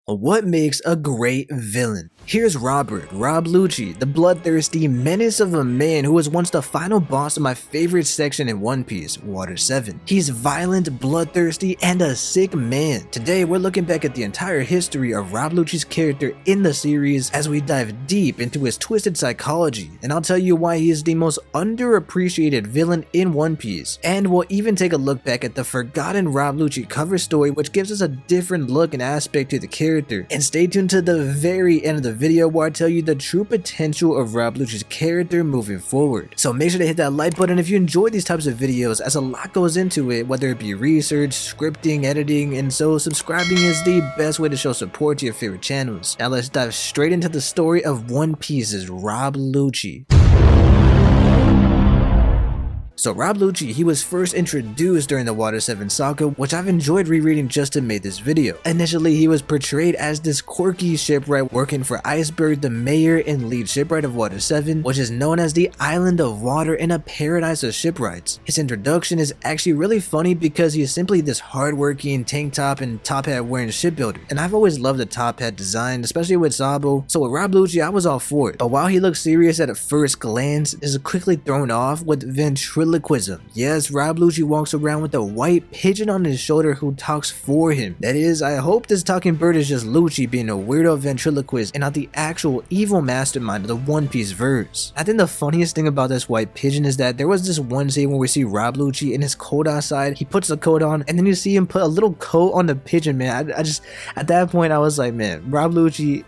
What makes a great villain? Here's Rob Lucci, the bloodthirsty menace of a man who was once the final boss of my favorite section in One Piece, Water 7. He's violent, bloodthirsty, and a sick man. Today, we're looking back at the entire history of Rob Lucci's character in the series as we dive deep into his twisted psychology, and I'll tell you why he is the most underappreciated villain in One Piece. And we'll even take a look back at the forgotten Rob Lucci cover story, which gives us a different look and aspect to the character. And stay tuned to the very end of the video where I tell you the true potential of Rob Lucci's character moving forward. So make sure to hit that like button if you enjoy these types of videos, as a lot goes into it, whether it be research, scripting, editing, and so subscribing is the best way to show support to your favorite channels. Now let's dive straight into the story of One Piece's Rob Lucci. So Rob Lucci, he was first introduced during the Water 7 saga, which I've enjoyed rereading just to make this video. Initially, he was portrayed as this quirky shipwright working for Iceberg, the mayor and lead shipwright of Water 7, which is known as the Island of Water in a paradise of shipwrights. His introduction is actually really funny because he is simply this hardworking tank top and top hat wearing shipbuilder, and I've always loved the top hat design, especially with Sabo, so with Rob Lucci I was all for it. But while he looks serious at a first glance, is quickly thrown off with ventriloquism. Yes, Rob Lucci walks around with a white pigeon on his shoulder who talks for him. That is, I hope this talking bird is just Lucci being a weirdo ventriloquist and not the actual evil mastermind of the One Piece verse. I think the funniest thing about this white pigeon is that there was this one scene where we see Rob Lucci in his coat outside, he puts the coat on, and then you see him put a little coat on the pigeon, man. I just, at that point I was like, man, Rob Lucci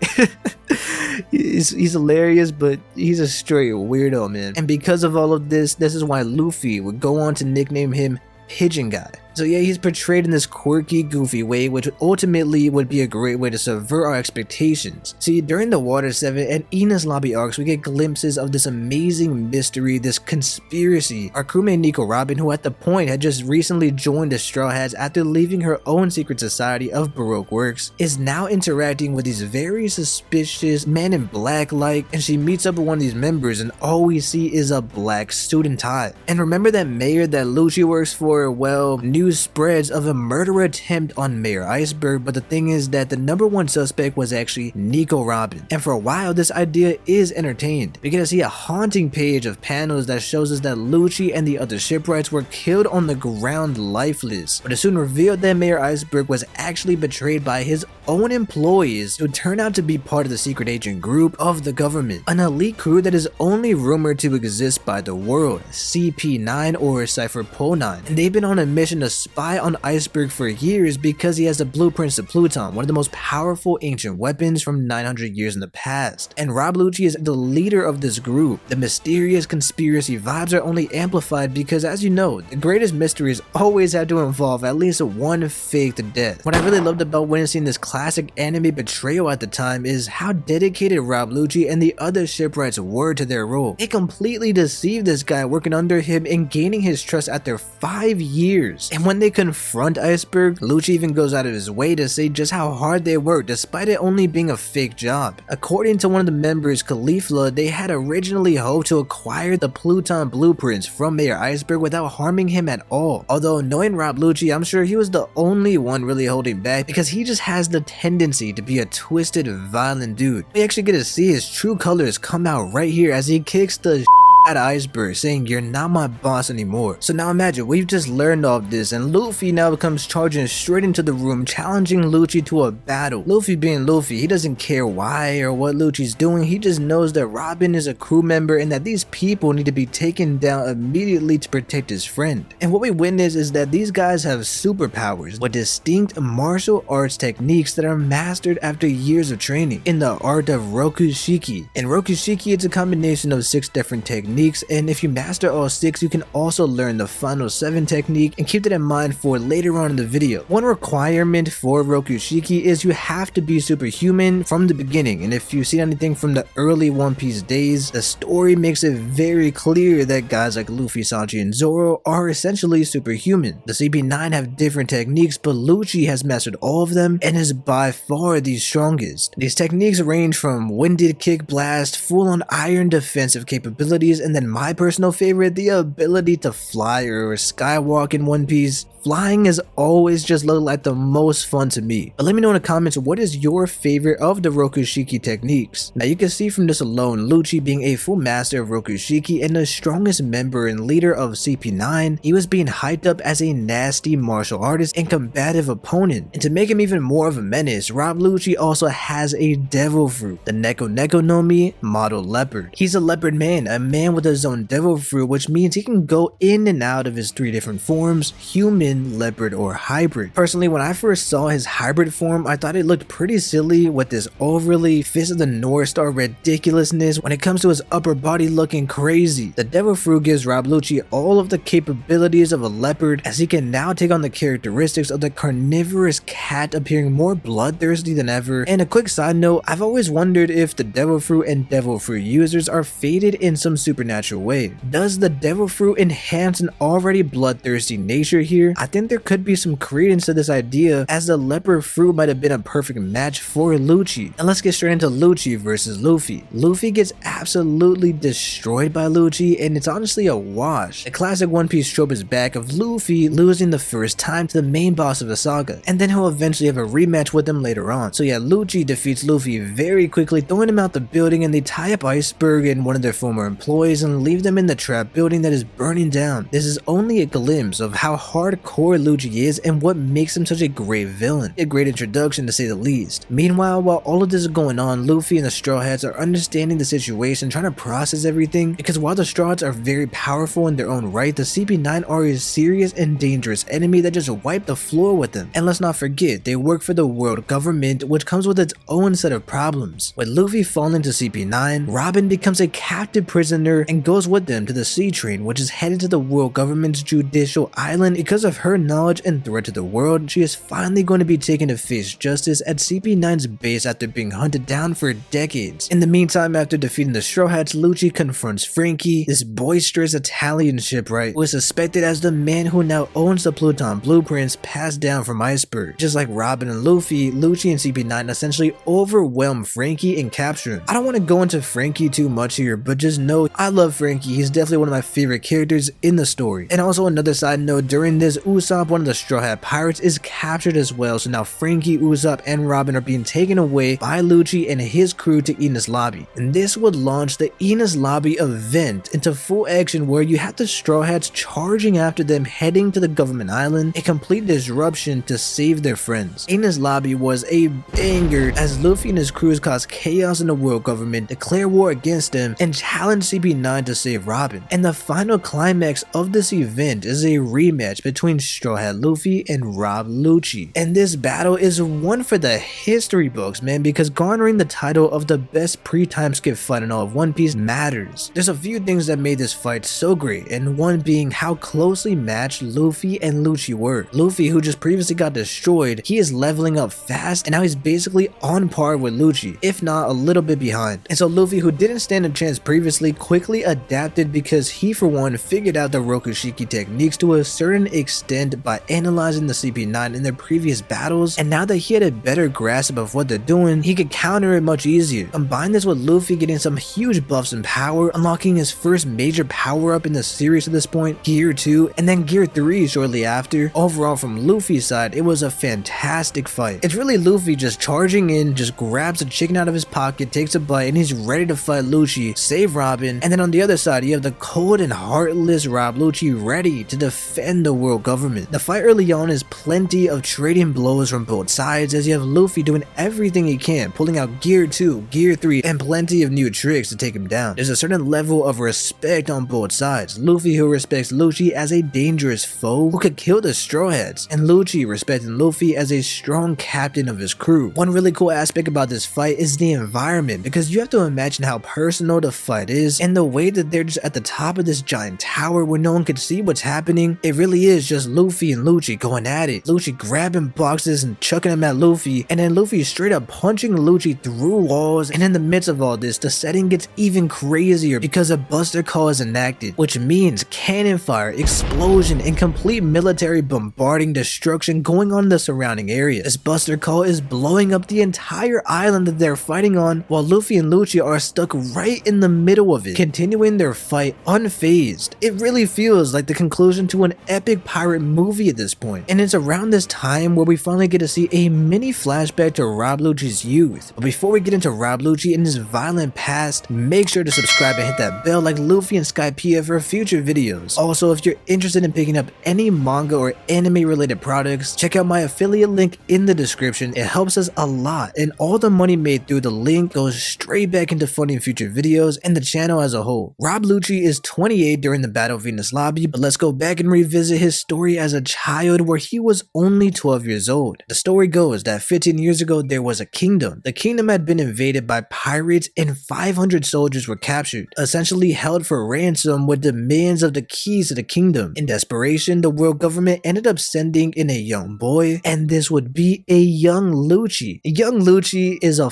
he's hilarious, but he's a straight weirdo, man. And because of all of this is why Luffy would go on to nickname him Pigeon Guy. So yeah, he's portrayed in this quirky, goofy way, which ultimately would be a great way to subvert our expectations. See, during the Water 7 and Enies Lobby arcs, we get glimpses of this amazing mystery, this conspiracy. Our crewmate Nico Robin, who at the point had just recently joined the Straw Hats after leaving her own secret society of Baroque Works, is now interacting with these very suspicious men in black-like, and she meets up with one of these members, and all we see is a black suit and tie. And remember that mayor that Lucci works for? Well, news spreads of a murder attempt on Mayor Iceberg, but the thing is that the #1 suspect was actually Nico Robin. And for a while, this idea is entertained. We get to see a haunting page of panels that shows us that Lucci and the other shipwrights were killed on the ground lifeless, but it soon revealed that Mayor Iceberg was actually betrayed by his own employees, who turned out to be part of the secret agent group of the government, an elite crew that is only rumored to exist by the world, CP9 or Cypher Pol 9, and they've been on a mission to spy on Iceberg for years because he has the blueprints to Pluton, one of the most powerful ancient weapons from 900 years in the past. And Rob Lucci is the leader of this group. The mysterious conspiracy vibes are only amplified because, as you know, the greatest mysteries always have to involve at least one faked death. What I really loved about witnessing this classic anime betrayal at the time is how dedicated Rob Lucci and the other shipwrights were to their role. They completely deceived this guy working under him and gaining his trust after 5 years. And when they confront Iceberg, Lucci even goes out of his way to say just how hard they worked despite it only being a fake job. According to one of the members, Khalifa, they had originally hoped to acquire the Pluton blueprints from Mayor Iceberg without harming him at all. Although knowing Rob Lucci, I'm sure he was the only one really holding back because he just has the tendency to be a twisted, violent dude. We actually get to see his true colors come out right here as he kicks the at Iceberg, saying, "You're not my boss anymore." So now imagine, we've just learned all of this, and Luffy now comes charging straight into the room, challenging Lucci to a battle. Luffy being Luffy, he doesn't care why or what Lucci's doing, he just knows that Robin is a crew member and that these people need to be taken down immediately to protect his friend. And what we witness is that these guys have superpowers with distinct martial arts techniques that are mastered after years of training in the art of Rokushiki. And Rokushiki is a combination of 6 different techniques, and if you master all 6, you can also learn the final 7 technique, and keep that in mind for later on in the video. One requirement for Rokushiki is you have to be superhuman from the beginning, and if you see anything from the early One Piece days, the story makes it very clear that guys like Luffy, Sanji, and Zoro are essentially superhuman. The CP9 have different techniques, but Lucci has mastered all of them and is by far the strongest. These techniques range from winded kick blast, full-on iron defensive capabilities, and then my personal favorite, the ability to fly or skywalk in One Piece. flying has always just looked like the most fun to me. But let me know in the comments, what is your favorite of the Rokushiki techniques? Now you can see from this alone, Lucci being a full master of Rokushiki and the strongest member and leader of CP9, he was being hyped up as a nasty martial artist and combative opponent. And to make him even more of a menace, Rob Lucci also has a devil fruit, the Neko no Mi model leopard. He's a leopard man, a man with his own devil fruit, which means he can go in and out of his 3 different forms: human, leopard, or hybrid. Personally, when I first saw his hybrid form, I thought it looked pretty silly with this overly Fist of the North Star ridiculousness when it comes to his upper body looking crazy. The devil fruit gives Rob Lucci all of the capabilities of a leopard, as he can now take on the characteristics of the carnivorous cat, appearing more bloodthirsty than ever. And a quick side note, I've always wondered if the devil fruit and devil fruit users are fated in some supernatural way. Does the devil fruit enhance an already bloodthirsty nature here? I think there could be some credence to this idea, as the leopard fruit might have been a perfect match for Lucci. And let's get straight into Lucci versus Luffy. Luffy gets absolutely destroyed by Lucci, and it's honestly a wash. The classic One Piece trope is back of Luffy losing the first time to the main boss of the saga, and then he'll eventually have a rematch with him later on. So yeah, Lucci defeats Luffy very quickly, throwing him out the building, and they tie up Iceberg and one of their former employees and leave them in the trap building that is burning down. This is only a glimpse of how hardcore Lucci is and what makes him such a great villain. A great introduction, to say the least. Meanwhile, while all of this is going on, Luffy and the Straw Hats are understanding the situation, trying to process everything, because while the Straw Hats are very powerful in their own right, the CP9 are a serious and dangerous enemy that just wiped the floor with them. And let's not forget, they work for the world government, which comes with its own set of problems. With Luffy falling to CP9, Robin becomes a captive prisoner and goes with them to the sea train, which is headed to the world government's judicial island. Because of her knowledge and threat to the world, she is finally going to be taken to face justice at CP9's base after being hunted down for decades. In the meantime, after defeating the Straw Hats, Lucci confronts Frankie, this boisterous Italian shipwright who is suspected as the man who now owns the Pluton blueprints passed down from Iceberg. Just like Robin and Luffy, Lucci and CP9 essentially overwhelm Frankie and capture him. I don't want to go into Frankie too much here, but just know I love Frankie. He's definitely one of my favorite characters in the story. And also another side note, during this, Usopp, one of the Straw Hat pirates, is captured as well, so now Frankie, Usopp, and Robin are being taken away by Lucci and his crew to Enies Lobby. And this would launch the Enies Lobby event into full action, where you have the Straw Hats charging after them, heading to the government island, a complete disruption to save their friends. Enies Lobby was a banger, as Luffy and his crews caused chaos in the world government, declare war against them, and challenge CP9 to save Robin. And the final climax of this event is a rematch between Straw Hat Luffy and Rob Lucci. And this battle is one for the history books, man, because garnering the title of the best pre-time skip fight in all of One Piece matters. There's a few things that made this fight so great, and one being how closely matched Luffy and Lucci were. Luffy, who just previously got destroyed, he is leveling up fast, and now he's basically on par with Lucci, if not a little bit behind. And so Luffy, who didn't stand a chance previously, quickly adapted, because he for one figured out the Rokushiki techniques to a certain extent by analyzing the CP9 in their previous battles, and now that he had a better grasp of what they're doing, he could counter it much easier. Combine this with Luffy getting some huge buffs in power, unlocking his first major power up in the series to this point, Gear 2, and then Gear 3 shortly after. Overall, from Luffy's side, it was a fantastic fight. It's really Luffy just charging in, just grabs a chicken out of his pocket, takes a bite, and he's ready to fight Lucci, save Robin. And then on the other side, you have the cold and heartless Rob Lucci ready to defend the world government. The fight early on is plenty of trading blows from both sides, as you have Luffy doing everything he can, pulling out Gear 2, Gear 3, and plenty of new tricks to take him down. There's a certain level of respect on both sides. Luffy, who respects Lucci as a dangerous foe who could kill the Straw Hats, and Lucci respecting Luffy as a strong captain of his crew. One really cool aspect about this fight is the environment, because you have to imagine how personal the fight is, and the way that they're just at the top of this giant tower where no one can see what's happening. It really is just Luffy and Lucci going at it. Lucci grabbing boxes and chucking them at Luffy, and then Luffy straight up punching Lucci through walls. And in the midst of all this, the setting gets even crazier because a Buster Call is enacted, which means cannon fire, explosion, and complete military bombarding destruction going on in the surrounding area. This Buster Call is blowing up the entire island that they're fighting on, while Luffy and Lucci are stuck right in the middle of it, continuing their fight unfazed. It really feels like the conclusion to an epic pirate favorite movie at this point. And it's around this time where we finally get to see a mini flashback to Rob Lucci's youth. But before we get into Rob Lucci and his violent past, make sure to subscribe and hit that bell like Luffy and Skypea for future videos. Also, if you're interested in picking up any manga or anime related products, check out my affiliate link in the description. It helps us a lot, and all the money made through the link goes straight back into funding future videos and the channel as a whole. Rob Lucci is 28 during the Battle of Enies Lobby, but let's go back and revisit his story as a child where he was only 12 years old. The story goes that 15 years ago there was a kingdom. The kingdom had been invaded by pirates and 500 soldiers were captured, essentially held for ransom with demands of the keys to the kingdom. In desperation, the world government ended up sending in a young boy, and this would be a young Lucci. Young Lucci is a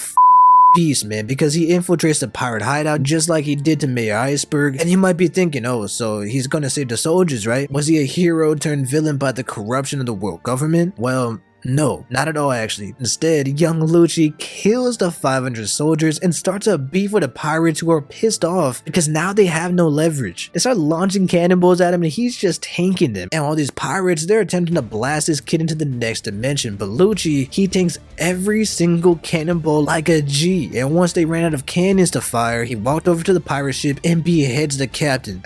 beast, man, because he infiltrates the pirate hideout just like he did to Mayor Iceberg. And you might be thinking, oh, so he's gonna save the soldiers, right? Was he a hero turned villain by the corruption of the world government? Well, no, not at all actually. Instead, young Lucci kills the 500 soldiers and starts a beef with the pirates who are pissed off because now they have no leverage. They start launching cannonballs at him and he's just tanking them. And all these pirates, they're attempting to blast this kid into the next dimension. But Lucci, he tanks every single cannonball like a G. And once they ran out of cannons to fire, he walked over to the pirate ship and beheads the captain.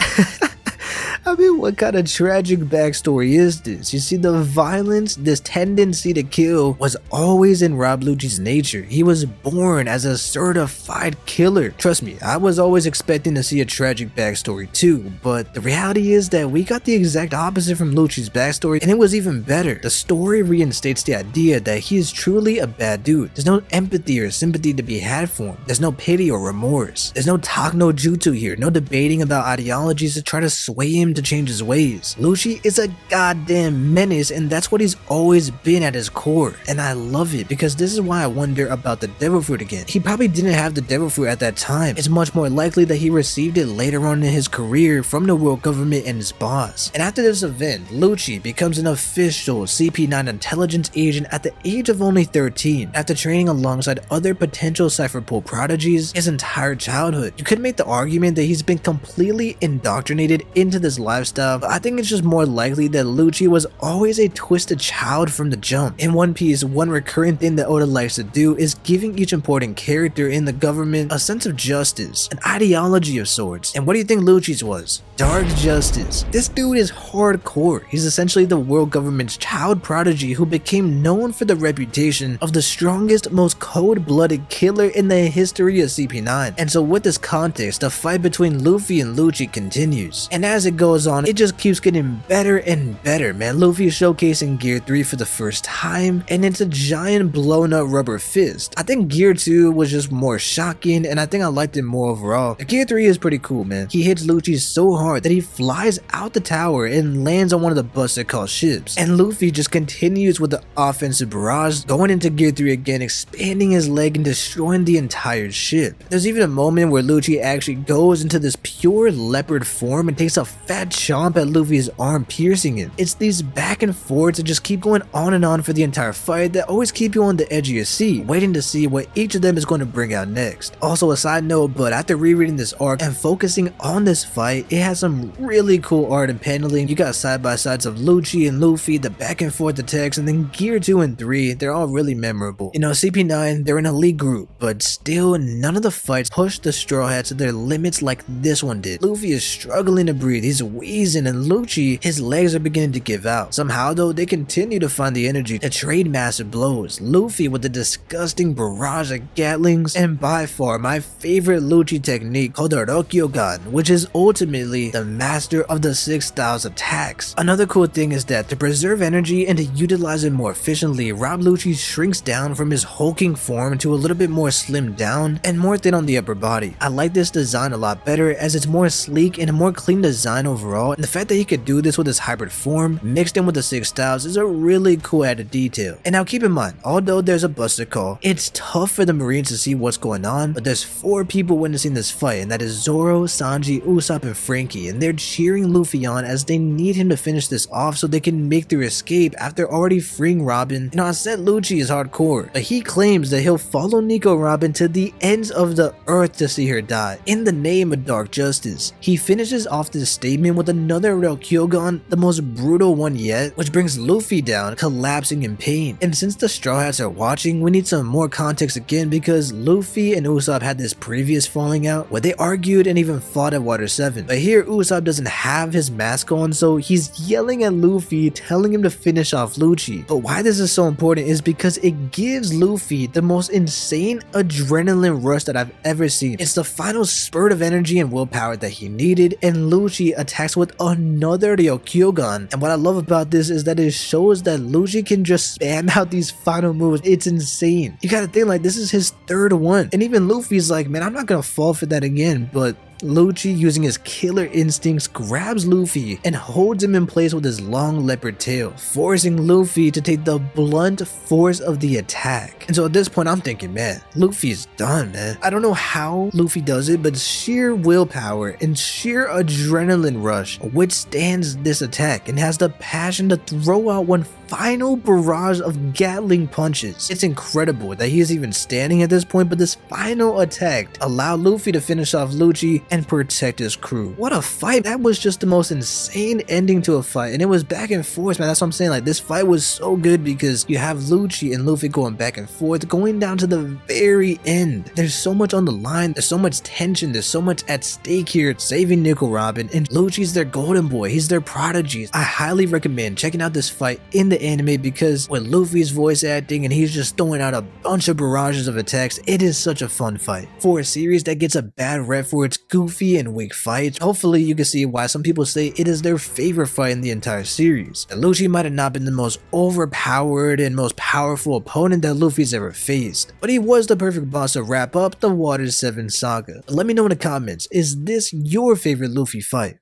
I mean, what kind of tragic backstory is this? You see, the violence, this tendency to kill was always in Rob Lucci's nature. He was born as a certified killer. Trust me, I was always expecting to see a tragic backstory too, but the reality is that we got the exact opposite from Lucci's backstory, and it was even better. The story reinstates the idea that he is truly a bad dude. There's no empathy or sympathy to be had for him. There's no pity or remorse. There's no talk no jutsu here, no debating about ideologies to try to sway him to change his ways. Lucci is a goddamn menace, and that's what he's always been at his core. And I love it because this is why I wonder about the devil fruit again. He probably didn't have the devil fruit at that time. It's much more likely that he received it later on in his career from the world government and his boss. And after this event, Lucci becomes an official CP9 intelligence agent at the age of only 13 after training alongside other potential cipher pool prodigies his entire childhood. You could make the argument that he's been completely indoctrinated into this lifestyle, but I think it's just more likely that Lucci was always a twisted child from the jump. In One Piece, one recurring thing that Oda likes to do is giving each important character in the government a sense of justice, an ideology of sorts. And what do you think Lucci's was? Dark justice. This dude is hardcore. He's essentially the world government's child prodigy who became known for the reputation of the strongest, most cold-blooded killer in the history of CP9. And so with this context, the fight between Luffy and Lucci continues. And as it goes on, it just keeps getting better and better, man. Luffy is showcasing Gear 3 for the first time, and it's a giant blown up rubber fist. I think Gear 2 was just more shocking, and I think I liked it more overall. Gear 3 is pretty cool, man. He hits Lucci so hard that he flies out the tower and lands on one of the busted called ships. And Luffy just continues with the offensive barrage, going into Gear 3 again, expanding his leg and destroying the entire ship. There's even a moment where Lucci actually goes into this pure leopard form and takes a fat chomp at Luffy's arm, piercing him. It's these back and forths that just keep going on and on for the entire fight that always keep you on the edge of your seat, waiting to see what each of them is going to bring out next. Also, a side note, but after rereading this arc and focusing on this fight, it has some really cool art and paneling. You got side by sides of Lucci and Luffy, the back and forth attacks, and then Gear 2 and 3, they're all really memorable. You know, CP9, they're an elite group, but still none of the fights push the Straw Hats to their limits like this one did. Luffy is struggling to breathe, he's wheezing, and Lucci, his legs are beginning to give out. Somehow though, they continue to find the energy to trade massive blows. Luffy with the disgusting barrage of Gatlings, and by far my favorite Lucci technique called the Rokyogan, which is ultimately the master of the 6 styles attacks. Another cool thing is that to preserve energy and to utilize it more efficiently, Rob Lucci shrinks down from his hulking form to a little bit more slimmed down and more thin on the upper body. I like this design a lot better as it's more sleek and a more clean design overall, and the fact that he could do this with his hybrid form mixed in with the 6 styles is a really cool added detail. And now keep in mind, although there's a buster call, it's tough for the Marines to see what's going on, but there's 4 people witnessing this fight, and that is Zoro, Sanji, Usopp, and Frankie, and they're cheering Luffy on as they need him to finish this off so they can make their escape after already freeing Robin. You know, I said Lucci is hardcore, but he claims that he'll follow Nico Robin to the ends of the earth to see her die in the name of dark justice. He finishes off this statement in with another Rokyogon, the most brutal one yet, which brings Luffy down, collapsing in pain. And since the Straw Hats are watching, we need some more context again because Luffy and Usopp had this previous falling out where they argued and even fought at Water 7. But here Usopp doesn't have his mask on, so he's yelling at Luffy, telling him to finish off Lucci. But why this is so important is because it gives Luffy the most insane adrenaline rush that I've ever seen. It's the final spurt of energy and willpower that he needed, and Lucci attacks with another Ryokyogan. And what I love about this is that it shows that Lucci can just spam out these final moves. It's insane. You gotta think, like, this is his third one, and even Luffy's like, man, I'm not gonna fall for that again. But Lucci, using his killer instincts, grabs Luffy and holds him in place with his long leopard tail, forcing Luffy to take the blunt force of the attack. And so at this point I'm thinking, man, Luffy's done, man. I don't know how Luffy does it, but sheer willpower and sheer adrenaline rush withstands this attack and has the passion to throw out one final barrage of Gatling punches. It's incredible that he is even standing at this point, but this final attack allowed Luffy to finish off Lucci and protect his crew. What a fight. That was just the most insane ending to a fight, and it was back and forth, man. That's what I'm saying. Like, this fight was so good because you have Lucci and Luffy going back and forth, going down to the very end. There's so much on the line, there's so much tension, there's so much at stake here, saving Nickel Robin, and Lucci's their golden boy, he's their prodigy. I highly recommend checking out this fight in the anime because with Luffy's voice acting and he's just throwing out a bunch of barrages of attacks, it is such a fun fight. For a series that gets a bad rep for its goofy and weak fights, hopefully you can see why some people say it is their favorite fight in the entire series. And Lucci might have not been the most overpowered and most powerful opponent that Luffy's ever faced, but he was the perfect boss to wrap up the Water 7 saga. Let me know in the comments, is this your favorite Luffy fight?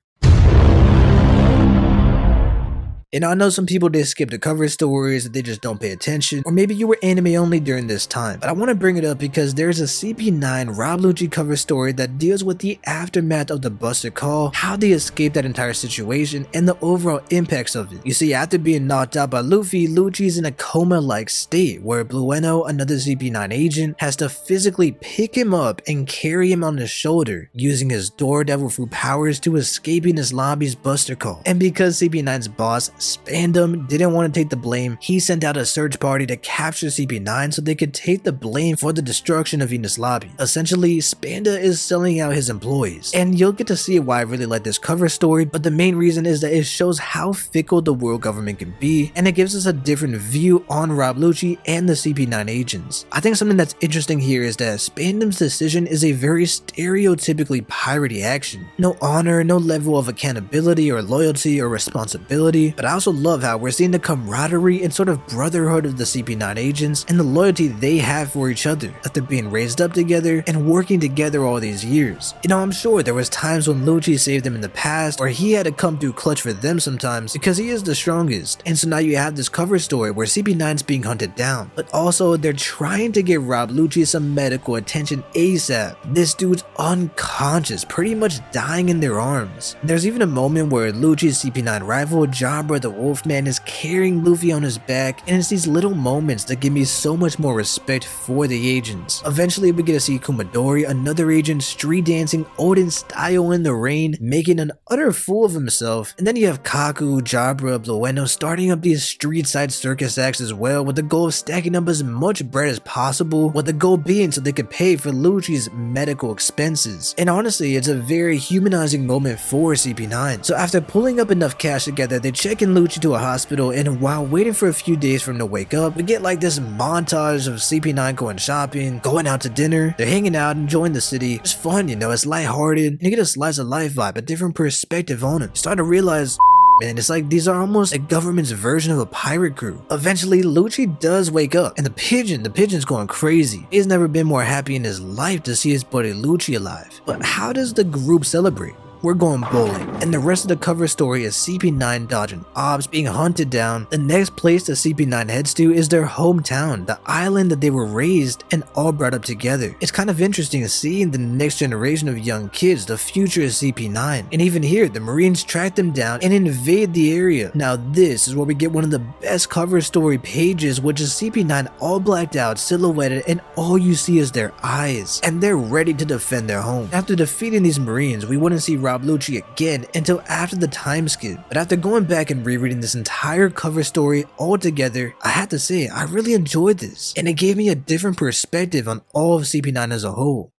And I know some people, they skip the cover stories, they just don't pay attention, or maybe you were anime only during this time, but I want to bring it up because there's a CP9 Rob Lucci cover story that deals with the aftermath of the Buster Call, how they escaped that entire situation, and the overall impacts of it. You see, after being knocked out by Luffy, Lucci's in a coma-like state where Blueno, another CP9 agent, has to physically pick him up and carry him on his shoulder, using his Devil Fruit powers to escape Enies Lobby's Buster Call. And because CP9's boss Spandam didn't want to take the blame, he sent out a search party to capture CP9 so they could take the blame for the destruction of Enies Lobby. Essentially, Spanda is selling out his employees, and you'll get to see why I really like this cover story, but the main reason is that it shows how fickle the world government can be, and it gives us a different view on Rob Lucci and the CP9 agents. I think something that's interesting here is that Spandam's decision is a very stereotypically piratey action. No honor, no level of accountability or loyalty or responsibility, but I also love how we're seeing the camaraderie and sort of brotherhood of the CP9 agents and the loyalty they have for each other after being raised up together and working together all these years. You know, I'm sure there was times when Lucci saved them in the past, or he had to come through clutch for them sometimes because he is the strongest. And so now you have this cover story where CP9's being hunted down, but also they're trying to give Rob Lucci some medical attention ASAP. This dude's unconscious, pretty much dying in their arms. There's even a moment where Lucci's CP9 rival, Jabra the Wolfman, is carrying Luffy on his back, and it's these little moments that give me so much more respect for the agents. Eventually we get to see Kumadori, another agent, street dancing Odin style in the rain, making an utter fool of himself. And then you have Kaku, Jabra, Blueno starting up these street side circus acts as well, with the goal of stacking up as much bread as possible, with the goal being so they could pay for Lucci's medical expenses. And honestly, it's a very humanizing moment for CP9. So after pulling up enough cash together, they check in Lucci to a hospital, and while waiting for a few days for him to wake up, we get like this montage of CP9 going shopping, going out to dinner, they're hanging out, enjoying the city. It's fun, you know, it's lighthearted, and you get a slice of life vibe, a different perspective on it. You start to realize, man, it's like these are almost a government's version of a pirate crew. Eventually, Lucci does wake up, and the pigeon's going crazy. He's never been more happy in his life to see his buddy Lucci alive. But how does the group celebrate? We're going bowling, and the rest of the cover story is CP9 dodging ops, being hunted down. The next place that CP9 heads to is their hometown, the island that they were raised and all brought up together. It's kind of interesting seeing the next generation of young kids, the future of CP9. And even here, the Marines track them down and invade the area. Now this is where we get one of the best cover story pages, which is CP9 all blacked out, silhouetted, and all you see is their eyes. And they're ready to defend their home. After defeating these Marines, we wouldn't see Rob Lucci again until after the time skip, but after going back and rereading this entire cover story all together, I have to say I really enjoyed this, and it gave me a different perspective on all of CP9 as a whole.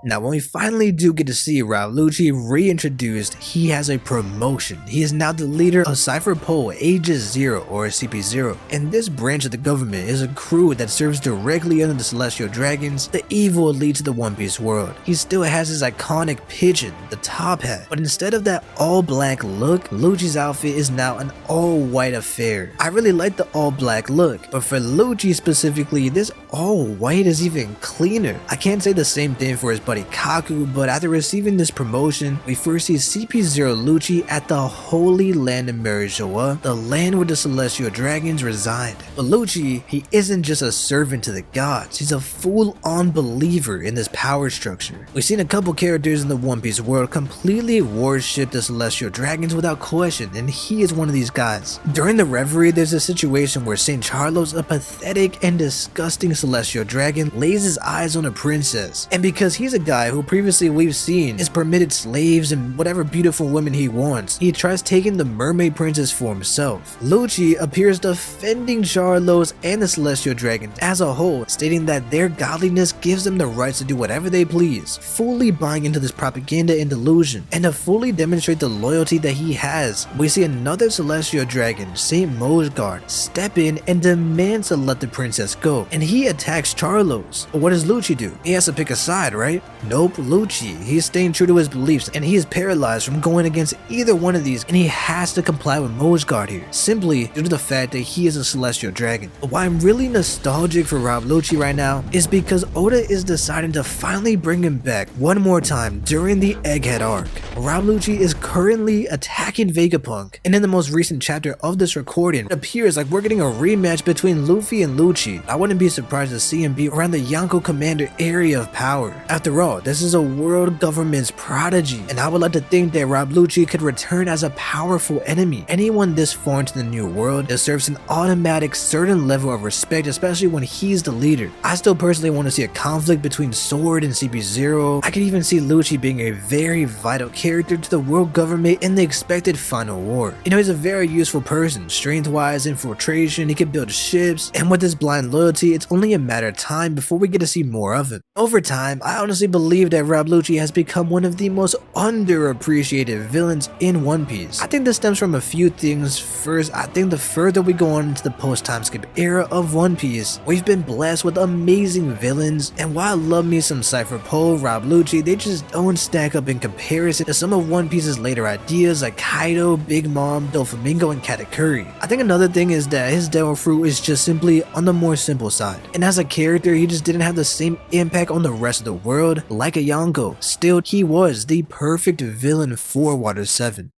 Now, when we finally do get to see Rob Lucci reintroduced, he has a promotion. He is now the leader of Cypher Pole Aegis Zero, or CP0, and this branch of the government is a crew that serves directly under the Celestial Dragons, the evil elites of the One Piece world. He still has his iconic pigeon, the top hat, but instead of that all-black look, Lucci's outfit is now an all-white affair. I really like the all-black look, but for Lucci specifically, this all-white is even cleaner. I can't say the same thing for his buddy Kaku, but after receiving this promotion, we first see CP0 Lucci at the Holy Land of Marijoa, the land where the Celestial Dragons reside. But Lucci, he isn't just a servant to the gods, he's a full-on believer in this power structure. We've seen a couple characters in the One Piece world completely worship the Celestial Dragons without question, and he is one of these guys. During the Reverie, there's a situation where St. Charlos, a pathetic and disgusting Celestial Dragon, lays his eyes on a princess, and because he's a guy who previously we've seen is permitted slaves and whatever beautiful women he wants, he tries taking the mermaid princess for himself. Lucci appears defending Charlos and the Celestial Dragons as a whole, stating that their godliness gives them the rights to do whatever they please, fully buying into this propaganda and delusion. And to fully demonstrate the loyalty that he has, we see another Celestial Dragon, Saint Mojgard, step in and demands to let the princess go, and he attacks Charlos. But what does Lucci do? He has to pick a side, right? Nope, Lucci, he's staying true to his beliefs, and he is paralyzed from going against either one of these, and he has to comply with Mojgard here, simply due to the fact that he is a Celestial Dragon. But why I'm really nostalgic for Rob Lucci right now is because Oda is deciding to finally bring him back one more time during the Egghead arc. Rob Lucci is currently attacking Vegapunk, and in the most recent chapter of this recording, it appears like we're getting a rematch between Luffy and Lucci. I wouldn't be surprised to see him be around the Yonko Commander area of power. After all, this is a world government's prodigy, and I would like to think that Rob Lucci could return as a powerful enemy. Anyone this far into the new world deserves an automatic certain level of respect, especially when he's the leader. I still personally want to see a conflict between Sword and CP0. I could even see Lucci being a very vital character to the world government in the expected final war. You know, he's a very useful person, strength-wise, infiltration, he can build ships, and with his blind loyalty, it's only a matter of time before we get to see more of him. Over time, I honestly believe that Rob Lucci has become one of the most underappreciated villains in One Piece. I think this stems from a few things. First, I think the further we go on into the post-time skip era of One Piece, we've been blessed with amazing villains, and while I love me some Cypher Pole, Rob Lucci, they just don't stack up in comparison to some of One Piece's later ideas like Kaido, Big Mom, Doflamingo, and Katakuri. I think another thing is that his devil fruit is just simply on the more simple side, and as a character, he just didn't have the same impact on the rest of the world like a Yonko. Still, he was the perfect villain for Water 7.